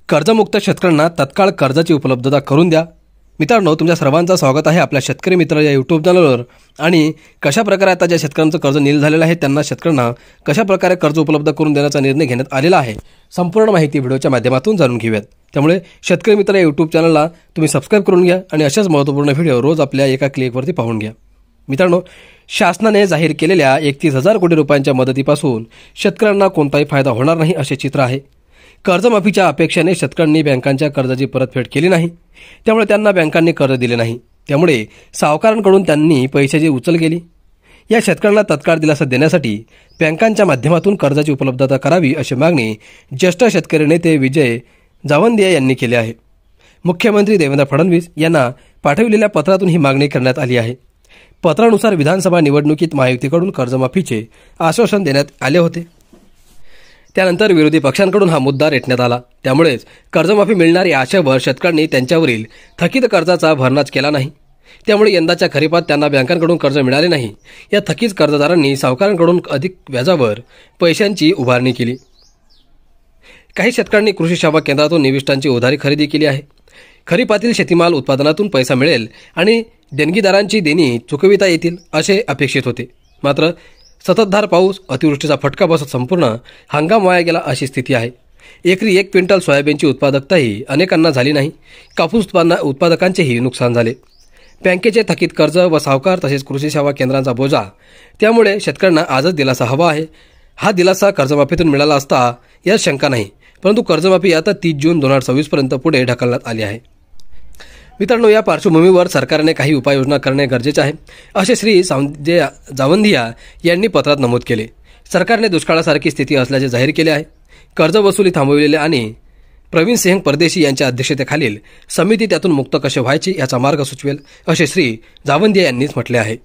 कर्जमुक्त शेतकऱ्यांना तत्काळ कर्जाची उपलब्धता करून द्या। मित्रांनो, तुमच्या सर्वांचं स्वागत आहे आपल्या शेतकरी मित्र या यूट्यूब चॅनलवर। आणि कशा प्रकारे आता ज्या शेतकऱ्यांचं कर्ज नील झालेलं आहे त्यांना शेतकऱ्यांना कशा प्रकारे कर्ज उपलब्ध करून देण्याचा निर्णय घेण्यात आलेला आहे, संपूर्ण माहिती व्हिडिओच्या माध्यमातून जाणून घेऊयात। त्यामुळे शेतकरी मित्र या यूट्यूब चॅनलला तुम्ही सबस्क्राइब करून घ्या आणि अशाच महत्त्वपूर्ण व्हिडिओ रोज आपल्या एका क्लिकवरती पाहून घ्या। मित्रांनो, शासनाने जाहीर केलेल्या 31,000 कोटी रुपयांच्या मदतीपासून शेतकऱ्यांना कोणताही फायदा होणार नाही असे चित्र आहे। कर्जमाफीच्या अपेक्षेने शेतकऱ्यांनी बँकांच्या कर्जाची परतफेड केली नाही, त्यामुळे त्यांना बँकांनी कर्ज दिले नाही, त्यामुळे सावकारांकडून त्यांनी पैशाची उचल केली। या शेतकऱ्यांना तत्काळ दिलासा देण्यासाठी बँकांच्या माध्यमातून कर्जाची उपलब्धता करावी अशी मागणी ज्येष्ठ शेतकरी नेते विजय जावंदिया यांनी केली आहे। मुख्यमंत्री देवेंद्र फडणवीस यांना पाठविलेल्या पत्रातून ही मागणी करण्यात आली आहे। पत्रानुसार विधानसभा निवडणुकीत महायुतीकडून कर्जमाफीचे आश्वासन देण्यात आले होते, त्यानंतर विरोधी पक्षांकडून हा मुद्दा रेटण्यात आला, त्यामुळेच कर्जमाफी मिळणार या आशेवर शेतकऱ्यांनी त्यांच्यावरील थकीत कर्जाचा भरणाच केला नाही। त्यामुळे यंदाच्या खरीपात त्यांना बँकांकडून कर्ज मिळाले नाही। या थकीत कर्जदारांनी सावकारांकडून अधिक व्याजावर पैशांची उभारणी केली। काही शेतकऱ्यांनी कृषी सेवा केंद्रातून निविष्ठांची उधारी खरेदी केली आहे। खरीपातील शेतीमाल उत्पादनातून पैसा मिळेल आणि देणगीदारांची देणी चुकविता येतील असे अपेक्षित होते, मात्र सततधार पाऊस, अतिवृष्टीचा फटका बसत संपूर्ण हंगाम वाया गेला अशी स्थिती आहे। एकरी 1 क्विंटल सोयाबीनची उत्पादकताही अनेकांना झाली नाही। कापूस उत्पादकांचेही नुकसान झाले। बँकेचे थकीत कर्ज व सावकार तसेच कृषी सेवा केंद्रांचा बोजा, त्यामुळे शेतकऱ्यांना आजच दिलासा हवा आहे। हा दिलासा कर्जमाफीतून मिळाला असता यात शंका नाही, परंतु कर्जमाफी आता 30 जून 2026 पर्यंत पुढे ढकलण्यात आली आहे। मित्रांनो, या पार्श्वभूमीवर सरकारने काही उपाययोजना करणे गरजेचे आहे असे श्री जावंदिया यांनी पत्रात नमूद केले। सरकारने दुष्काळासारखी स्थिती असल्याचे जाहीर केले आहे। कर्ज वसुली थांबविलेले आणि प्रवीण सिंह परदेशी यांच्या अध्यक्षतेखालील समिती त्यातून मुक्त कसे व्हायची याचा मार्ग सुचवेल असे श्री जावंदिया यांनीच म्हटले आहे।